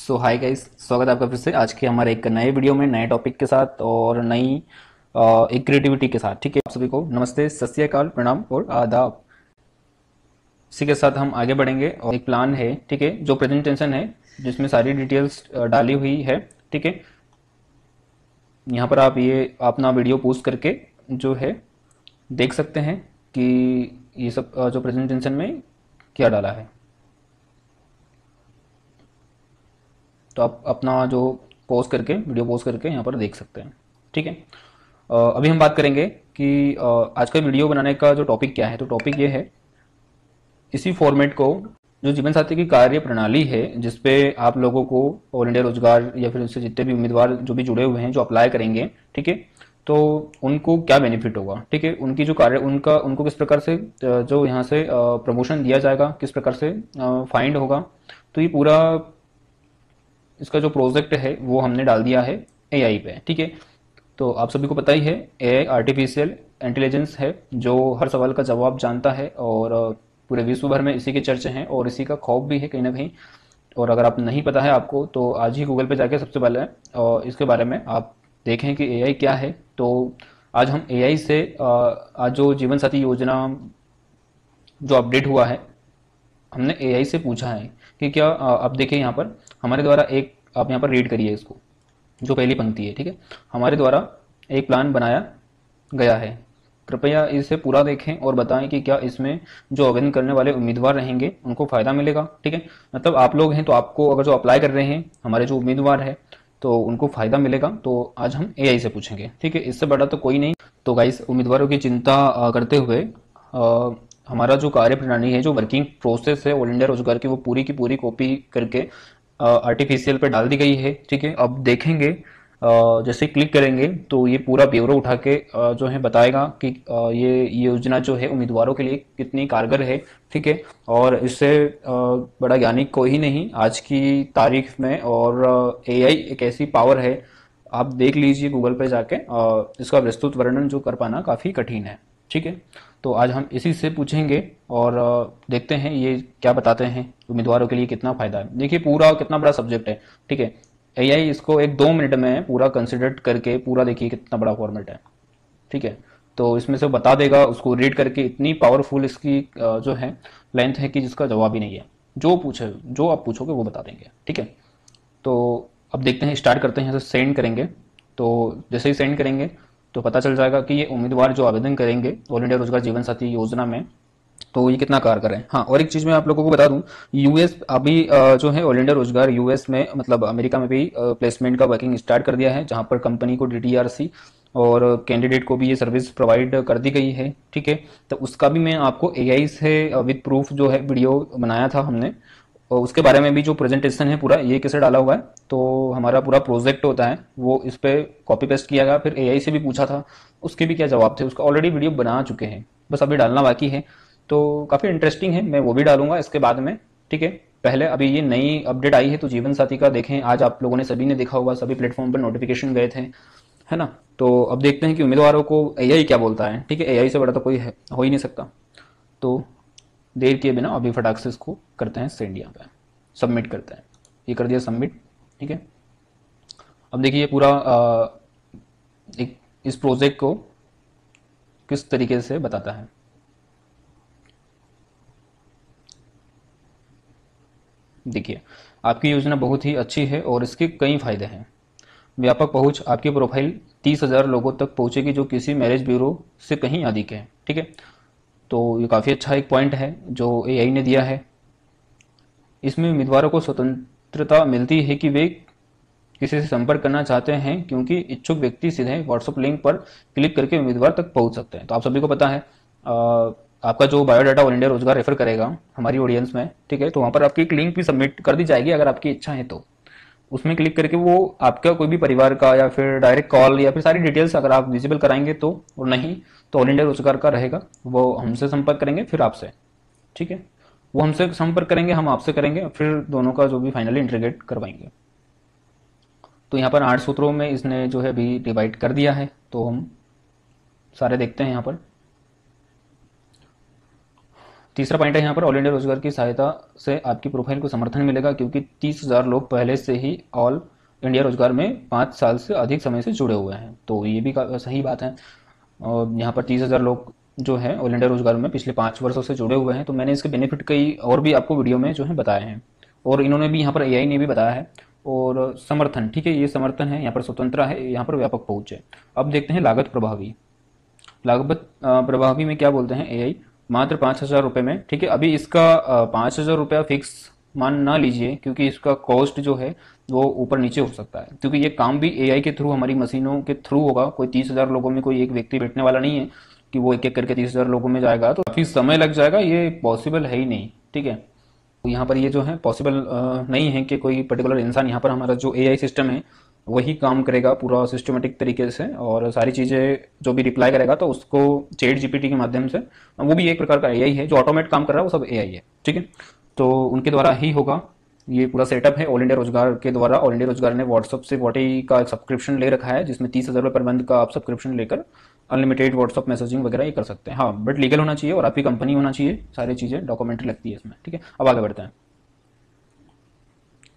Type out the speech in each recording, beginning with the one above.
Hi guys, स्वागत है आपका फिर से आज के हमारे एक नए वीडियो में नए टॉपिक के साथ और नई एक क्रिएटिविटी के साथ। ठीक है, आप सभी को नमस्ते, सत श्री अकाल, प्रणाम और आदाब। इसी के साथ हम आगे बढ़ेंगे और एक प्लान है, ठीक है, जो प्रेजेंटेशन है जिसमें सारी डिटेल्स डाली हुई है। ठीक है, यहाँ पर आप ये अपना वीडियो पोस्ट करके जो है देख सकते हैं कि ये सब जो प्रेजेंटेशन में क्या डाला है। तो आप अपना जो पोस्ट करके वीडियो पोस्ट करके यहाँ पर देख सकते हैं। ठीक है, अभी हम बात करेंगे कि आज का वीडियो बनाने का जो टॉपिक क्या है। तो टॉपिक ये है, इसी फॉर्मेट को, जो जीवन साथी की कार्य प्रणाली है जिसपे आप लोगों को ऑल इंडिया रोजगार या फिर उससे जितने भी उम्मीदवार जो भी जुड़े हुए हैं जो अप्लाई करेंगे, ठीक है, तो उनको क्या बेनिफिट होगा। ठीक है, उनकी जो कार्य उनको किस प्रकार से जो यहाँ से प्रमोशन दिया जाएगा, किस प्रकार से फाइंड होगा। तो ये पूरा इसका जो प्रोजेक्ट है वो हमने डाल दिया है एआई पे। ठीक है, तो आप सभी को पता ही है एआई आर्टिफिशियल इंटेलिजेंस है जो हर सवाल का जवाब जानता है और पूरे विश्व भर में इसी के चर्चे हैं और इसी का खौफ भी है कहीं ना कहीं। और अगर आप नहीं पता है आपको तो आज ही गूगल पे जाके सबसे पहले और इसके बारे में आप देखें कि एआई क्या है। तो आज हम एआई से आज जो जीवन साथी योजना जो अपडेट हुआ है, हमने एआई से पूछा है कि क्या आप देखिए यहाँ पर हमारे द्वारा एक, आप यहाँ पर रीड करिए इसको, जो पहली पंक्ति है। ठीक है, हमारे द्वारा एक प्लान बनाया गया है, कृपया इसे पूरा देखें और बताएं कि क्या इसमें जो आवेदन करने वाले उम्मीदवार रहेंगे उनको फायदा मिलेगा। ठीक है, मतलब आप लोग हैं तो आपको, अगर जो अप्लाई कर रहे हैं हमारे जो उम्मीदवार है तो उनको फायदा मिलेगा। तो आज हम एआई से पूछेंगे। ठीक है, इससे बड़ा तो कोई नहीं। तो गाइस, उम्मीदवारों की चिंता करते हुए हमारा जो कार्य प्रणाली है, जो वर्किंग प्रोसेस है ऑल इंडिया रोजगार की, वो पूरी की पूरी कॉपी करके आर्टिफिशियल पे डाल दी गई है। ठीक है, अब देखेंगे जैसे क्लिक करेंगे तो ये पूरा ब्यौरा उठा के जो है बताएगा कि ये योजना जो है उम्मीदवारों के लिए कितनी कारगर है। ठीक है, और इससे बड़ा ज्ञानी कोई ही नहीं आज की तारीख में। और एआई एक ऐसी पावर है, आप देख लीजिए गूगल पे जाके, इसका विस्तृत वर्णन जो कर पाना काफ़ी कठिन है। ठीक है, तो आज हम इसी से पूछेंगे और देखते हैं ये क्या बताते हैं उम्मीदवारों के लिए कितना फायदा है। देखिए पूरा कितना बड़ा सब्जेक्ट है। ठीक है, एआई इसको एक 2 मिनट में पूरा कंसिडर करके पूरा, देखिए कितना बड़ा फॉर्मेट है। ठीक है, तो इसमें से बता देगा, उसको रीड करके इतनी पावरफुल इसकी जो है लेंथ है कि जिसका जवाब ही नहीं है। जो पूछे, जो आप पूछोगे वो बता देंगे। ठीक है, तो अब देखते हैं, स्टार्ट करते हैं, जैसे सेंड करेंगे तो जैसे ही सेंड करेंगे तो पता चल जाएगा कि ये उम्मीदवार जो आवेदन करेंगे ऑल इंडिया रोजगार जीवन साथी योजना में, तो ये कितना कारगर है। हाँ, और एक चीज मैं आप लोगों को बता दूं, यूएस अभी जो है ऑल इंडिया रोजगार यूएस में, मतलब अमेरिका में भी प्लेसमेंट का वर्किंग स्टार्ट कर दिया है, जहां पर कंपनी को डीटीआरसी और कैंडिडेट को भी ये सर्विस प्रोवाइड कर दी गई है। ठीक है, तो उसका भी मैं आपको एआई से विद प्रूफ जो है वीडियो बनाया था हमने, और उसके बारे में भी जो प्रेजेंटेशन है पूरा ये कैसे डाला हुआ है। तो हमारा पूरा प्रोजेक्ट होता है वो इस पे कॉपी पेस्ट किया गया, फिर एआई से भी पूछा था, उसके भी क्या जवाब थे, उसका ऑलरेडी वीडियो बना चुके हैं, बस अभी डालना बाकी है। तो काफ़ी इंटरेस्टिंग है, मैं वो भी डालूंगा इसके बाद में। ठीक है, पहले अभी ये नई अपडेट आई है तो जीवन साथी का देखें, आज आप लोगों ने सभी ने देखा होगा, सभी प्लेटफॉर्म पर नोटिफिकेशन गए थे, है ना। तो अब देखते हैं कि उम्मीदवारों को एआई क्या बोलता है। ठीक है, एआई से बड़ा तो कोई है हो ही नहीं सकता। तो देर किए बिना अभी फटाक से इसको करते हैं सेंड, यहाँ पे सबमिट करते हैं। ये कर दिया सबमिट। ठीक है, अब देखिए पूरा एक इस प्रोजेक्ट को किस तरीके से बताता है। देखिए, आपकी योजना बहुत ही अच्छी है और इसके कई फायदे हैं। व्यापक पहुंच, आपकी प्रोफाइल 30,000 लोगों तक पहुंचेगी जो किसी मैरिज ब्यूरो से कहीं अधिक है। ठीक है, तो ये काफ़ी अच्छा एक पॉइंट है जो एआई ने दिया है। इसमें उम्मीदवारों को स्वतंत्रता मिलती है कि वे किसी से संपर्क करना चाहते हैं, क्योंकि इच्छुक व्यक्ति सीधे व्हाट्सएप लिंक पर क्लिक करके उम्मीदवार तक पहुंच सकते हैं। तो आप सभी को पता है, आपका जो बायोडाटा ऑल इंडिया रोजगार रेफर करेगा हमारी ऑडियंस में, ठीक है, तो वहां पर आपकी एक लिंक भी सबमिट कर दी जाएगी अगर आपकी इच्छा है तो। उसमें क्लिक करके वो आपका कोई भी परिवार का या फिर डायरेक्ट कॉल या फिर सारी डिटेल्स अगर आप विजिबल कराएंगे तो, और नहीं तो ऑल इंडिया रोजगार का रहेगा, वो हमसे संपर्क करेंगे फिर आपसे। ठीक है, वो हमसे संपर्क करेंगे, हम आपसे करेंगे, फिर दोनों का जो भी फाइनली इंटीग्रेट करवाएंगे। तो यहाँ पर 8 सूत्रों में इसने जो है अभी डिवाइड कर दिया है, तो हम सारे देखते हैं यहाँ पर। तीसरा पॉइंट है यहाँ पर, ऑल इंडिया रोजगार की सहायता से आपकी प्रोफाइल को समर्थन मिलेगा क्योंकि 30,000 लोग पहले से ही ऑल इंडिया रोजगार में 5 साल से अधिक समय से जुड़े हुए हैं। तो ये भी सही बात है। और यहाँ पर 30,000 लोग जो है ऑल इंडिया रोजगार में पिछले 5 वर्षों से जुड़े हुए हैं। तो मैंने इसके बेनिफिट कई और भी आपको वीडियो में जो है बताए हैं, और इन्होंने भी यहाँ पर एआई ने भी बताया है। और समर्थन, ठीक है, ये समर्थन है, यहाँ पर स्वतंत्र है, यहाँ पर व्यापक पहुंच है। अब देखते हैं लागत प्रभावी। लागत प्रभावी में क्या बोलते हैं एआई, मात्र 5,000 रुपये में, ठीक है। अभी इसका 5,000 रुपया फिक्स मान ना लीजिए क्योंकि इसका कॉस्ट जो है वो ऊपर नीचे हो सकता है, क्योंकि ये काम भी एआई के थ्रू, हमारी मशीनों के थ्रू होगा। कोई 30,000 लोगों में कोई एक व्यक्ति बैठने वाला नहीं है कि वो एक एक करके 30,000 लोगों में जाएगा, तो काफ़ी समय लग जाएगा, ये पॉसिबल है ही नहीं, ठीक है। तो यहाँ पर ये जो है पॉसिबल नहीं है कि कोई पर्टिकुलर इंसान, यहाँ पर हमारा जो एआई सिस्टम है वही काम करेगा पूरा सिस्टमेटिक तरीके से, और सारी चीज़ें जो भी रिप्लाई करेगा तो उसको चैट जीपीटी के माध्यम से, वो भी एक प्रकार का एआई है, जो ऑटोमेट काम कर रहा है वो सब एआई है, ठीक है। तो उनके द्वारा ही होगा, ये पूरा सेटअप है ऑल इंडिया रोजगार के द्वारा। ऑल इंडिया रोजगार ने व्हाट्सअप से वोटी का एक सब्सक्रिप्शन ले रखा है, जिसमें 30,000 रुपये पर मंथ का आप सब्सक्रिप्शन लेकर अनलिमिटेड व्हाट्सअप मैसेजिंग वगैरह ये कर सकते हैं। हाँ, बट लीगल होना चाहिए और आपकी कंपनी होना चाहिए, सारी चीज़ें डॉक्यूमेंट्री लगती है इसमें, ठीक है। अब आगे बढ़ते हैं।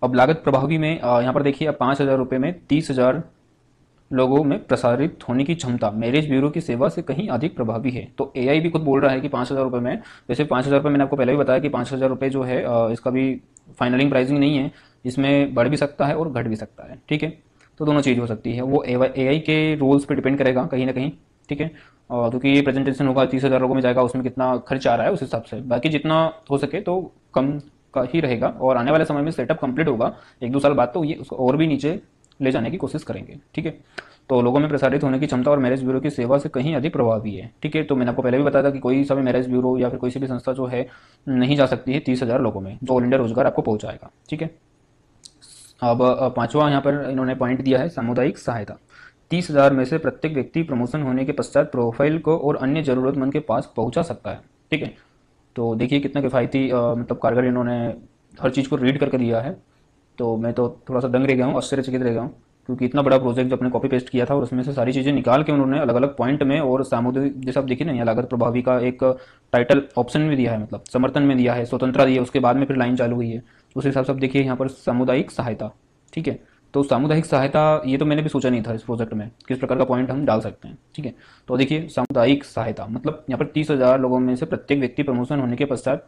अब लागत प्रभावी में यहाँ पर देखिए, अब 5,000 रुपये में 30,000 लोगों में प्रसारित होने की क्षमता मैरिज ब्यूरो की सेवा से कहीं अधिक प्रभावी है। तो एआई भी खुद बोल रहा है कि 5,000 रुपये में, वैसे 5,000 रुपये मैंने आपको पहले भी बताया कि 5,000 रुपये जो है इसका भी फाइनलिंग प्राइसिंग नहीं है, इसमें बढ़ भी सकता है और घट भी सकता है, ठीक है। तो दोनों चीज़ हो सकती है, वो एआई के रूल्स पे डिपेंड करेगा कहीं ना कहीं, ठीक है। क्योंकि ये प्रेजेंटेशन होगा 30,000 लोगों में जाएगा, उसमें कितना खर्च आ रहा है उस हिसाब से, बाकी जितना हो सके तो कम का ही रहेगा। और आने वाले समय में सेटअप कंप्लीट होगा 1-2 साल बाद, तो ये उसको और भी नीचे ले जाने की कोशिश करेंगे, ठीक है। तो लोगों में प्रसारित होने की क्षमता और मैरिज ब्यूरो की सेवा से कहीं अधिक प्रभावी है, ठीक है। तो मैंने आपको पहले भी बताया था कि कोई सा भी मैरिज ब्यूरो या फिर कोई सी भी संस्था जो है नहीं जा सकती है 30,000 लोगों में, जो ऑल इंडिया रोजगार आपको पहुंचाएगा, ठीक है। अब पांचवा यहाँ पर इन्होंने पॉइंट दिया है, सामुदायिक सहायता। 30,000 में से प्रत्येक व्यक्ति प्रमोशन होने के पश्चात प्रोफाइल को और अन्य जरूरतमंद के पास पहुंचा सकता है, ठीक है। तो देखिए कितना किफ़ायती मतलब कारगर इन्होंने हर चीज़ को रीड करके दिया है। तो मैं तो थोड़ा सा दंग रह गया हूँ, आश्चर्यचकित रह गया हूँ, क्योंकि इतना बड़ा प्रोजेक्ट जो अपने कॉपी पेस्ट किया था और उसमें से सारी चीज़ें निकाल के उन्होंने अलग अलग पॉइंट में, और सामुदायिक जैसे आप देखिए ना, यहाँ लागत प्रभावी का एक टाइटल ऑप्शन में दिया है, मतलब समर्थन में दिया है, स्वतंत्रता दी है, उसके बाद में फिर लाइन चालू हुई है। उस हिसाब से आप देखिए यहाँ पर सामुदायिक सहायता, ठीक है। तो सामुदायिक सहायता, ये तो मैंने भी सोचा नहीं था इस प्रोजेक्ट में किस प्रकार का पॉइंट हम डाल सकते हैं, ठीक है। तो देखिए सामुदायिक सहायता मतलब यहाँ पर 30,000 लोगों में से प्रत्येक व्यक्ति प्रमोशन होने के पश्चात,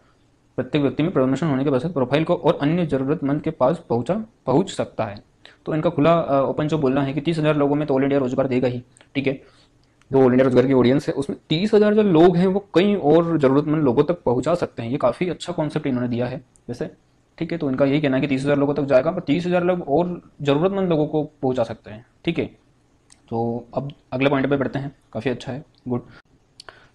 प्रत्येक व्यक्ति में प्रमोशन होने के पश्चात प्रोफाइल को और अन्य जरूरतमंद के पास पहुंच सकता है। तो इनका खुला ओपन जो बोलना है कि 30,000 लोगों में तो ऑल इंडिया रोजगार देगा ही, ठीक है। जो ऑल इंडिया रोजगार की ऑडियंस है उसमें 30,000 जो लोग हैं वो कई और जरूरतमंद लोगों तक पहुंचा सकते हैं। ये काफ़ी अच्छा कॉन्सेप्ट इन्होंने दिया है वैसे, ठीक है। तो इनका यही कहना है कि 30,000 लोगों तक जाएगा, पर 30,000 लोग और जरूरतमंद लोगों को पहुंचा सकते हैं, ठीक है। तो अब अगले पॉइंट पे बढ़ते हैं, काफ़ी अच्छा है, गुड।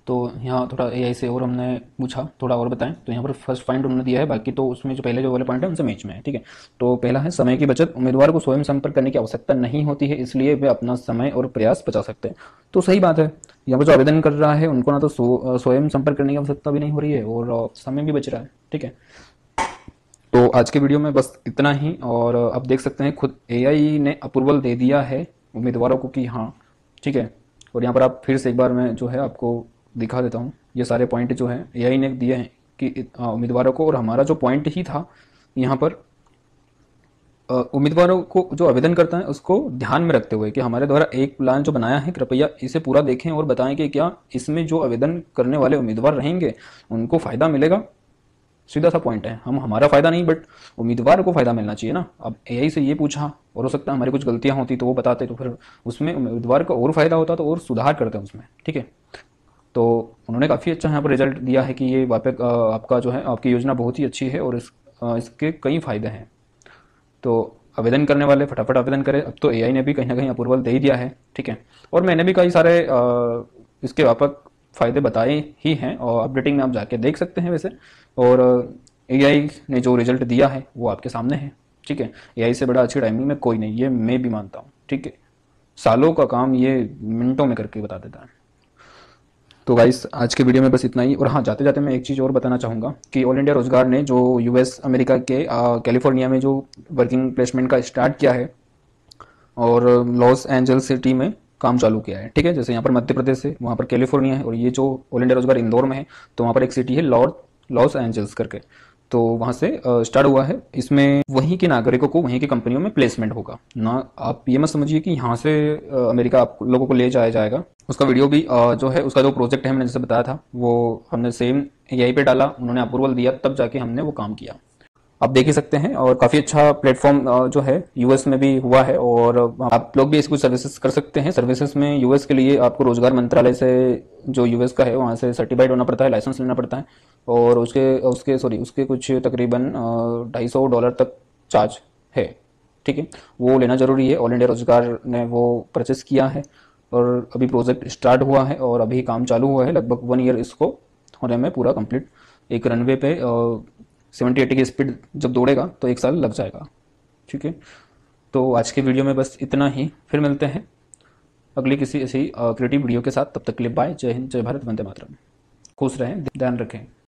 तो यहाँ थोड़ा एआई से और हमने पूछा, थोड़ा और बताएं। तो यहाँ पर फर्स्ट पॉइंट उन्होंने दिया है, बाकी तो उसमें जो पहले जो वाले पॉइंट है उनसे मैच में है, ठीक है। तो पहला है समय की बचत, उम्मीदवार को स्वयं संपर्क करने की आवश्यकता नहीं होती है, इसलिए वे अपना समय और प्रयास बचा सकते हैं। तो सही बात है, यहाँ पर जो आवेदन कर रहा है उनको ना तो स्वयं संपर्क करने की आवश्यकता भी नहीं हो रही है और समय भी बच रहा है, ठीक है। तो आज के वीडियो में बस इतना ही, और आप देख सकते हैं खुद एआई ने अप्रूवल दे दिया है उम्मीदवारों को कि हाँ, ठीक है। और यहाँ पर आप फिर से एक बार मैं जो है आपको दिखा देता हूँ, ये सारे पॉइंट जो हैं एआई ने दिए हैं कि उम्मीदवारों को, और हमारा जो पॉइंट ही था यहाँ पर उम्मीदवारों को जो आवेदन करता है उसको ध्यान में रखते हुए कि हमारे द्वारा एक प्लान जो बनाया है, कृपया इसे पूरा देखें और बताएं कि क्या इसमें जो आवेदन करने वाले उम्मीदवार रहेंगे उनको फ़ायदा मिलेगा। सीधा सा पॉइंट है, हम हमारा फ़ायदा नहीं बट उम्मीदवार को फ़ायदा मिलना चाहिए ना। अब एआई से ये पूछा और हो सकता है हमारी कुछ गलतियां होती तो वो बताते, तो फिर उसमें उम्मीदवार को और फ़ायदा होता तो और सुधार करते हैं उसमें, ठीक है। तो उन्होंने काफ़ी अच्छा यहाँ पर रिजल्ट दिया है कि ये वापस आपका जो है आपकी योजना बहुत ही अच्छी है और इसके कई फ़ायदे हैं। तो आवेदन करने वाले फटाफट आवेदन करें, अब तो एआई ने भी कहीं ना कहीं अप्रूवल दे ही दिया है, ठीक है। और मैंने भी कई सारे इसके व्यापक फ़ायदे बताए ही हैं, और अपडेटिंग में आप जाके देख सकते हैं वैसे। और एआई ने जो रिजल्ट दिया है वो आपके सामने है, ठीक है। एआई से बड़ा अच्छी टाइमिंग में कोई नहीं, ये मैं भी मानता हूँ, ठीक है। सालों का काम ये मिनटों में करके बता देता है। तो गाइस आज के वीडियो में बस इतना ही। और हाँ, जाते जाते मैं एक चीज़ और बताना चाहूँगा कि ऑल इंडिया रोजगार ने जो यूएस अमेरिका के कैलिफोर्निया में जो वर्किंग प्लेसमेंट का स्टार्ट किया है और लॉस एंजल्स सिटी में काम चालू किया है, ठीक है। जैसे यहाँ पर मध्य प्रदेश है, वहाँ पर कैलिफोर्निया है, और ये जो ऑल इंडिया रोजगार इंदौर में है, तो वहाँ पर एक सिटी है लॉस एंजल्स करके। तो वहाँ से स्टार्ट हुआ है। इसमें वहीं के नागरिकों को वहीं की कंपनियों में प्लेसमेंट होगा ना। आप ये मत समझिए कि यहाँ से अमेरिका आप लोगों को ले जाया जाएगा। उसका वीडियो भी जो है, उसका जो प्रोजेक्ट है मैंने जैसे बताया था, वो हमने सेम एआई पे डाला, उन्होंने अप्रूवल दिया, तब जाके हमने वो काम किया। आप देख ही सकते हैं। और काफ़ी अच्छा प्लेटफॉर्म जो है यूएस में भी हुआ है, और आप लोग भी इसकी कुछ सर्विसेज कर सकते हैं। सर्विसेज में यूएस के लिए आपको रोजगार मंत्रालय से, जो यूएस का है, वहाँ से सर्टिफाइड होना पड़ता है, लाइसेंस लेना पड़ता है। और उसके उसके सॉरी उसके कुछ तकरीबन $250 तक चार्ज है। ठीक है, वो लेना जरूरी है। ऑल इंडिया रोजगार ने वो परचेस किया है, और अभी प्रोजेक्ट स्टार्ट हुआ है और अभी काम चालू हुआ है। लगभग 1 ईयर इसको होने में पूरा कंप्लीट। एक रनवे पे 70-80 की स्पीड जब दौड़ेगा तो 1 साल लग जाएगा। ठीक है, तो आज के वीडियो में बस इतना ही। फिर मिलते हैं अगली किसी ऐसी क्रिएटिव वीडियो के साथ। तब तक के लिए बाय। जय हिंद, जय भारत, वंदे मातरम। खुश रहें, ध्यान रखें।